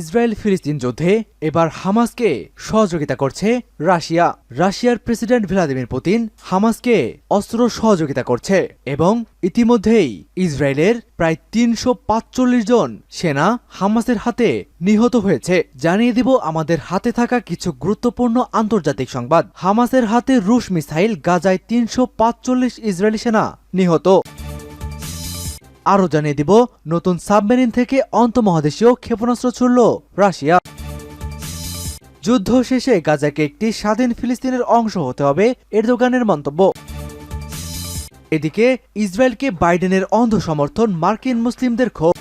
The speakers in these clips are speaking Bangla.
ইসরায়েল ফিলিস্তিন যুদ্ধে এবার হামাসকে সহযোগিতা করছে রাশিয়া। রাশিয়ার প্রেসিডেন্ট ভ্লাদিমির পুতিন হামাসকে অস্ত্র সহযোগিতা করছে এবং ইতিমধ্যেই ইসরায়েলের প্রায় ৩৪৫ জন সেনা হামাসের হাতে নিহত হয়েছে। জানিয়ে দিব আমাদের হাতে থাকা কিছু গুরুত্বপূর্ণ আন্তর্জাতিক সংবাদ। হামাসের হাতে রুশ মিসাইল, গাজায় ৩৪৫ ইসরায়েলি সেনা নিহত। আরও জানিয়ে দিব নতুন সাবমেরিন থেকে আন্তঃমহাদেশীয় ক্ষেপণাস্ত্র ছুড়ল রাশিয়া। যুদ্ধ শেষে গাজাকে একটি স্বাধীন ফিলিস্তিনের অংশ হতে হবে এরদোগানের মন্তব্য। এদিকে ইসরায়েলকে বাইডেনের অন্ধ সমর্থন, মার্কিন মুসলিমদের ক্ষোভ।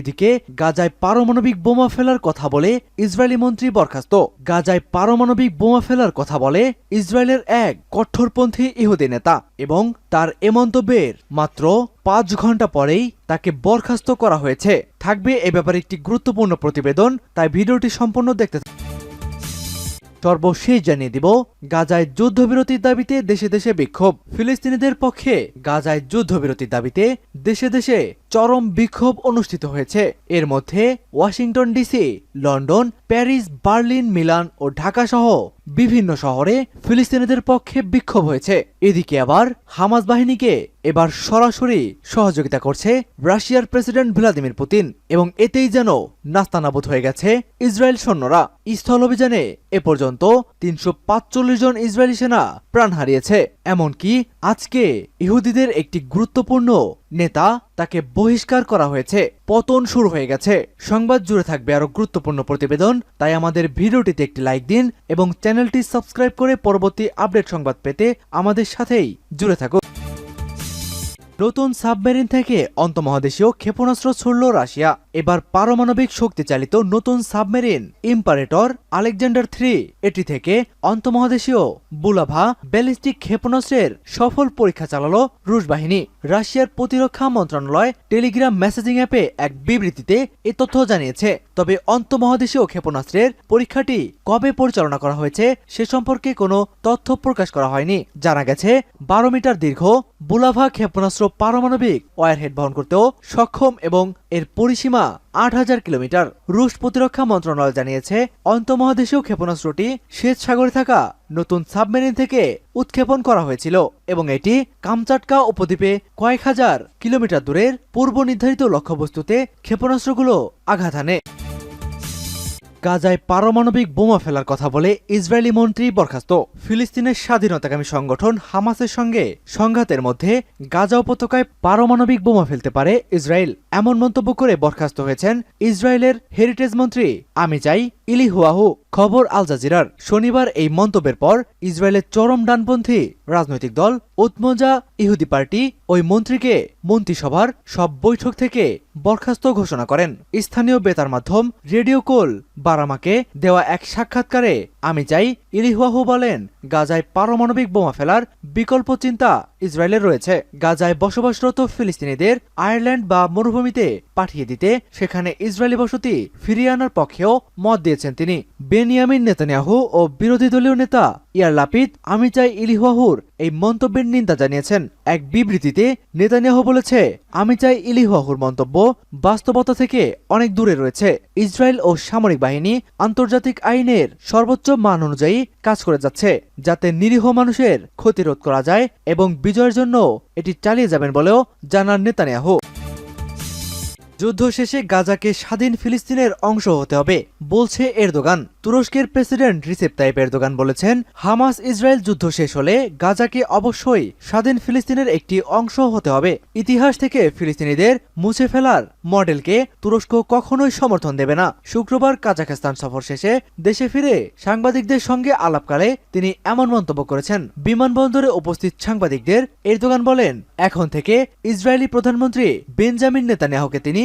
এদিকে গাজায় পারমাণবিক বোমা ফেলার কথা বলে ইসরায়েলি মন্ত্রী বরখাস্ত। গাজায় পারমাণবিক বোমা ফেলার কথা বলে ইসরায়েলের এক কঠোরপন্থী ইহুদি নেতা এবং তার এ মন্তব্যের মাত্র ৫ ঘন্টা পরেই তাকে বরখাস্ত করা হয়েছে। থাকবে এ ব্যাপারে একটি গুরুত্বপূর্ণ প্রতিবেদন, তাই ভিডিওটি সম্পূর্ণ দেখতে। সর্বশেষ জানিয়ে দিব গাজায় যুদ্ধবিরতির দাবিতে দেশে দেশে বিক্ষোভ। ফিলিস্তিনিদের পক্ষে গাজায় যুদ্ধবিরতির দাবিতে দেশে দেশে চরম বিক্ষোভ অনুষ্ঠিত হয়েছে। এর মধ্যে Washington DC, London, Paris, Berlin, Milan ও ঢাকা সহ বিভিন্ন শহরে ফিলিস্তিনিদের পক্ষে বিক্ষোভ হয়েছে। এদিকে আবার হামাস বাহিনীকে এবার সরাসরি সহযোগিতা করছে রাশিয়ার প্রেসিডেন্ট ভ্লাদিমির পুতিন এবং এতেই যেন নাস্তানাবুদ হয়ে গেছে ইসরায়েল সৈন্যরা। স্থল অভিযানে এ পর্যন্ত ৩৪৫ জন ইসরায়েলি সেনা প্রাণ হারিয়েছে। এমনকি আজকে ইহুদিদের একটি গুরুত্বপূর্ণ নেতা তাকে বহিষ্কার করা হয়েছে। পতন শুরু হয়ে গেছে। সংবাদ জুড়ে থাকবে আরো গুরুত্বপূর্ণ প্রতিবেদন, তাই আমাদের ভিডিওটিতে একটি লাইক দিন এবং চ্যানেলটি সাবস্ক্রাইব করে পরবর্তী আপডেট সংবাদ পেতে আমাদের সাথেই জুড়ে থাকুন। নতুন সাবমেরিন থেকে আন্তঃমহাদেশীয় ক্ষেপণাস্ত্র ছুড়ল রাশিয়া। এবার পারমাণবিক শক্তি চালিত নতুন সাবমেরিন ইম্পারেটর আলেকজান্ডার ৩ এটি থেকে আন্তঃমহাদেশীয় বুলাভা ব্যালিস্টিক ক্ষেপণাস্ত্রের সফল পরীক্ষা চালালো রুশ বাহিনী। রাশিয়ার প্রতিরক্ষা মন্ত্রণালয় টেলিগ্রাম মেসেজিং অ্যাপে এক বিবৃতিতে এ তথ্য জানিয়েছে। তবে আন্তঃমহাদেশীয় ক্ষেপণাস্ত্রের পরীক্ষাটি কবে পরিচালনা করা হয়েছে সে সম্পর্কে কোনো তথ্য প্রকাশ করা হয়নি। জানা গেছে ১২ মিটার দীর্ঘ বুলাভা ক্ষেপণাস্ত্র পারমাণবিক ওয়ারহেড বহন করতেও সক্ষম এবং এর পরিসীমা ৮,০০০ কিলোমিটার। রুশ প্রতিরক্ষা মন্ত্রণালয় জানিয়েছে আন্তঃমহাদেশীয় ক্ষেপণাস্ত্রটি শ্বেত সাগরে থাকা নতুন সাবমেরিন থেকে উৎক্ষেপণ করা হয়েছিল এবং এটি কামচাটকা উপদ্বীপে কয়েক হাজার কিলোমিটার দূরের পূর্ব নির্ধারিত লক্ষ্যবস্তুতে ক্ষেপণাস্ত্রগুলো আঘাত হানে। গাজায় পারমাণবিক বোমা ফেলার কথা বলে ইসরায়েলি মন্ত্রী বরখাস্ত। ফিলিস্তিনের স্বাধীনতাকামী সংগঠন হামাসের সঙ্গে সংঘাতের মধ্যে গাজা উপত্যকায় পারমাণবিক বোমা ফেলতে পারে ইসরায়েল, এমন মন্তব্য করে বরখাস্ত হয়েছেন ইসরায়েলের হেরিটেজ মন্ত্রী আমিচাই ইলিহুয়াহু। খবর আল জাজিরার। শনিবার এই মন্তব্যের পর ইসরায়েলের চরম ডানপন্থী রাজনৈতিক দল উতমোজা ইহুদি পার্টি ওই মন্ত্রীকে মন্ত্রিসভার সব বৈঠক থেকে বরখাস্ত ঘোষণা করেন। স্থানীয় বেতার মাধ্যম রেডিও কোল বারামাকে দেওয়া এক সাক্ষাৎকারে আমিচাই ইলিহুয়াহু বলেন, গাজায় পারমাণবিক বোমা ফেলার বিকল্প চিন্তা ইসরায়েলের রয়েছে। গাজায় বসবাসরত ফিলিস্তিনিদের আয়ারল্যান্ড বা মরুভূমিতে পাঠিয়ে দিতে সেখানে ইসরায়েলি বসতি ফিরিয়ে আনার পক্ষেও মত দিয়েছেন তিনি। বেনিয়ামিন নেতানিয়াহু ও বিরোধী দলীয় নেতা ইয়ার লাপিদ আমিচাই ইলিহুয়াহুর এই মন্তব্যের নিন্দা জানিয়েছেন। এক বিবৃতিতে নেতানিয়াহু বলেছে, আমিচাই ইলিহুয়াহুর মন্তব্য বাস্তবতা থেকে অনেক দূরে রয়েছে। ইসরায়েল ও সামরিক বাহিনী আন্তর্জাতিক আইনের সর্বোচ্চ মান অনুযায়ী কাজ করে যাচ্ছে যাতে নিরীহ মানুষের ক্ষতি রোধ করা যায় এবং বিজয়ের জন্য এটি চালিয়ে যাবেন বলেও জানান নেতানিয়াহু। যুদ্ধ শেষে গাজাকে স্বাধীন ফিলিস্তিনের অংশ হতে হবে বলছে এরদোগান। তুরস্কের প্রেসিডেন্ট রিসেপ তাইপ এরদোগান বলেছেন, হামাস ইসরায়েল যুদ্ধ শেষ হলে গাজাকে অবশ্যই স্বাধীন ফিলিস্তিনের একটি অংশ হতে হবে। ইতিহাস থেকে ফিলিস্তিনিদের মুছে ফেলার মডেলকে তুরস্ক কখনোই সমর্থন দেবে না। শুক্রবার কাজাখস্তান সফর শেষে দেশে ফিরে সাংবাদিকদের সঙ্গে আলাপকালে তিনি এমন মন্তব্য করেছেন। বিমানবন্দরে উপস্থিত সাংবাদিকদের এরদোগান বলেন, এখন থেকে ইসরায়েলি প্রধানমন্ত্রী বেঞ্জামিন নেতানিয়াহুকে তিনি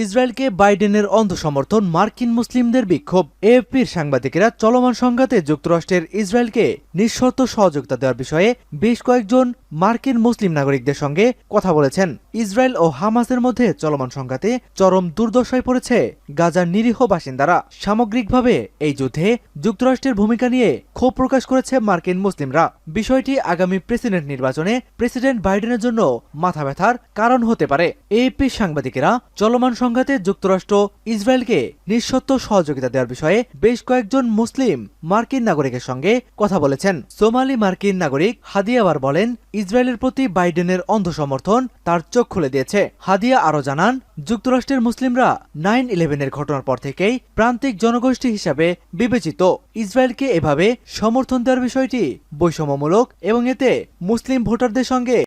ইসরায়েলকে বাইডেনের অন্ধ সমর্থন, মার্কিন মুসলিমদের বিক্ষোভ। এএফপির সাংবাদিকেরা চলমান সংঘাতে যুক্তরাষ্ট্রের ইসরায়েলকে নিঃশর্ত সহযোগিতা দেওয়ার বিষয়ে বেশ কয়েকজন মার্কিন মুসলিম নাগরিকদের সঙ্গে কথা বলেছেন। ইসরায়েল ও হামাসের মধ্যে চলমান সংঘাতে চরম দুর্দশায় পড়েছে গাজার নিরীহ বাসিন্দারা। সামগ্রিকভাবে এই যুদ্ধে যুক্তরাষ্ট্রের ভূমিকা নিয়ে ক্ষোভ প্রকাশ করেছে মার্কিন মুসলিমরা। বিষয়টি আগামী প্রেসিডেন্ট নির্বাচনে প্রেসিডেন্ট বাইডেনের জন্য মাথা ব্যথার কারণ হতে পারে। এএফপির সাংবাদিকেরা চলমান সংঘাতে যুক্তরাষ্ট্র ইসরায়েলকে নিঃশর্ত সহযোগিতা দেওয়ার বিষয়ে বেশ কয়েকজন মুসলিম মার্কিন নাগরিকের সঙ্গে কথা বলেছেন। সোমালি মার্কিন নাগরিক হাদিয়া আবার বলেন, ইসরায়েলের প্রতি বাইডেনের অন্ধ সমর্থন তার চোখ খুলে দিয়েছে। হাদিয়া আরও জানান, যুক্তরাষ্ট্রের মুসলিমরা 9/11-এর ঘটনার পর থেকেই প্রান্তিক জনগোষ্ঠী হিসাবে বিবেচিত। ইসরায়েলকে এভাবে সমর্থন দেওয়ার বিষয়টি বৈষম্যমূলক এবং এতে মুসলিম ভোটারদের সঙ্গে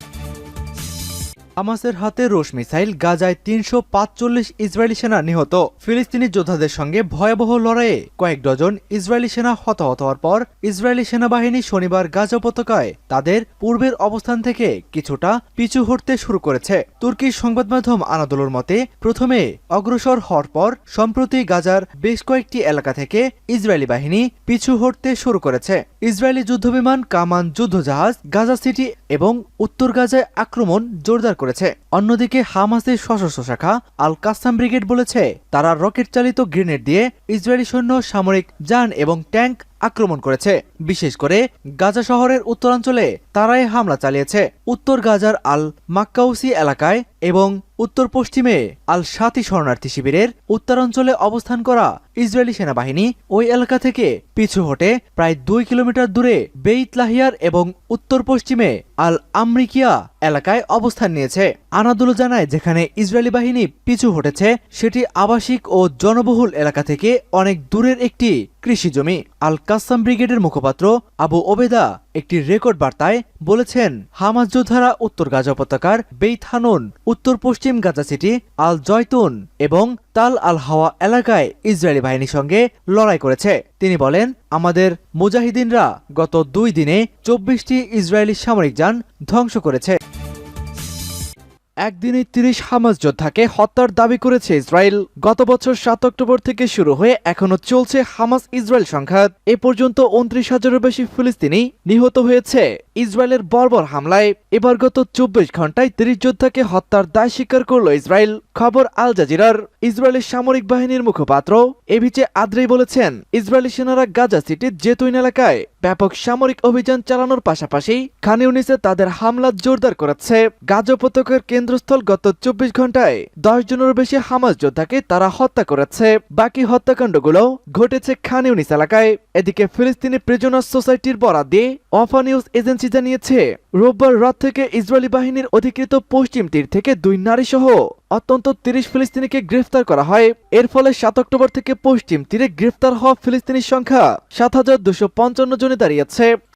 হামাসের হাতে রুশ মিসাইল, গাজায় 345 ইসরায়েলি সেনা নিহত। ফিলিস্তিনি যোদ্ধাদের সঙ্গে ভয়াবহ লড়াইয়ে কয়েক ডজন ইসরায়েলি সেনা হতাহত হওয়ার পর ইসরায়েলি সেনাবাহিনী শনিবার গাজা উপত্যকায় তাদের পূর্বের অবস্থান থেকে কিছুটা পিছু হটতে শুরু করেছে। তুর্কির সংবাদ মাধ্যম আনাদোলুর মতে, প্রথমে অগ্রসর হওয়ার পর সম্প্রতি গাজার বেশ কয়েকটি এলাকা থেকে ইসরায়েলি বাহিনী পিছু হটতে শুরু করেছে। ইসরায়েলি যুদ্ধবিমান, কামান, যুদ্ধজাহাজ গাজা সিটি এবং উত্তর গাজায় আক্রমণ জোরদার করেছে। অন্যদিকে হামাসের সশস্ত্র শাখা আল কাসাম ব্রিগেড বলেছে, তারা রকেট চালিত গ্রেনেড দিয়ে ইসরায়েলি সৈন্য, সামরিক যান এবং ট্যাঙ্ক আক্রমণ করেছে। বিশেষ করে গাজা শহরের উত্তরাঞ্চলে তারাই হামলা চালিয়েছে। উত্তর গাজার আল মাক্কাউসি এলাকায় এবং উত্তর পশ্চিমে আল শাতি শরণার্থী শিবিরের উত্তরাঞ্চলে অবস্থান করা ইসরায়েলি সেনাবাহিনী ওই এলাকা থেকে পিছু হটে প্রায় 2 কিলোমিটার দূরে বেইত লাহিয়ার এবং উত্তর পশ্চিমে আল আমরিকিয়া এলাকায় অবস্থান নিয়েছে। আনাদোলু জানায়, যেখানে ইসরায়েলি বাহিনী পিছু হটেছে সেটি আবাসিক ও জনবহুল এলাকা থেকে অনেক দূরের একটি কৃষি জমি। আল কাসাম ব্রিগেডের মুখপাত্র আবু ওবেদা একটি রেকর্ড বার্তায় বলেছেন, হামাস যোদ্ধারা উত্তর গাজা উপত্যকার বেইত হানুন, উত্তর পশ্চিম গাজা সিটি, আল জয়তুন এবং তাল আল হাওয়া এলাকায় ইসরায়েলি বাহিনীর সঙ্গে লড়াই করেছে। তিনি বলেন, আমাদের মুজাহিদিনরা গত 2 দিনে 24টি ইসরায়েলি সামরিক যান ধ্বংস করেছে। একদিনে 30 হামাস যোদ্ধাকে হত্যার দাবি করেছে ইসরায়েল। গত বছর 7 অক্টোবর থেকে শুরু হয়ে এখনো চলছে হামাস ইসরায়েল সংঘাত। এ পর্যন্ত 29,000-এরও বেশি ফিলিস্তিনি নিহত হয়েছে ইসরায়েলের বর্বর হামলায়। এবার গত 24 ঘন্টায় 30 যোদ্ধাকে হত্যার দায় স্বীকার করল ইসরায়েল। খবর আল জাজিরার। ইসরায়েলের সামরিক বাহিনীর মুখপাত্র এভিচে আদ্রেই বলেছেন, ইসরায়েলি সেনারা গাজা সিটির জেতুইন এলাকায় ব্যাপক সামরিক অভিযান চালানোর পাশাপাশি খান ইউনিসে তাদের হামলা জোরদার করেছে। গাজা উপত্যকার কেন্দ্রস্থল গত 24 ঘন্টায় 10 জনেরও বেশি হামাস যোদ্ধাকে তারা হত্যা করেছে। বাকি হত্যাকাণ্ডগুলো ঘটেছে খান ইউনিস এলাকায়। এদিকে ফিলিস্তিনি প্রিজনার্স সোসাইটির বরাত দিয়ে ওয়াফা নিউজ এজেন্সি জানিয়েছে, রোববার রাত থেকে ইসরায়েলি বাহিনীর অধিকৃত পশ্চিম তীর থেকে 2 নারী সহ অত্যন্ত 30 ফিলিস্তিনিকে গ্রেফতার করা হয়। এর ফলে 7 অক্টোবর থেকে পশ্চিম তীরে গ্রেফতার হওয়া ফিলিস্তিনির সংখ্যা 7,255 জনে দাঁড়িয়েছে।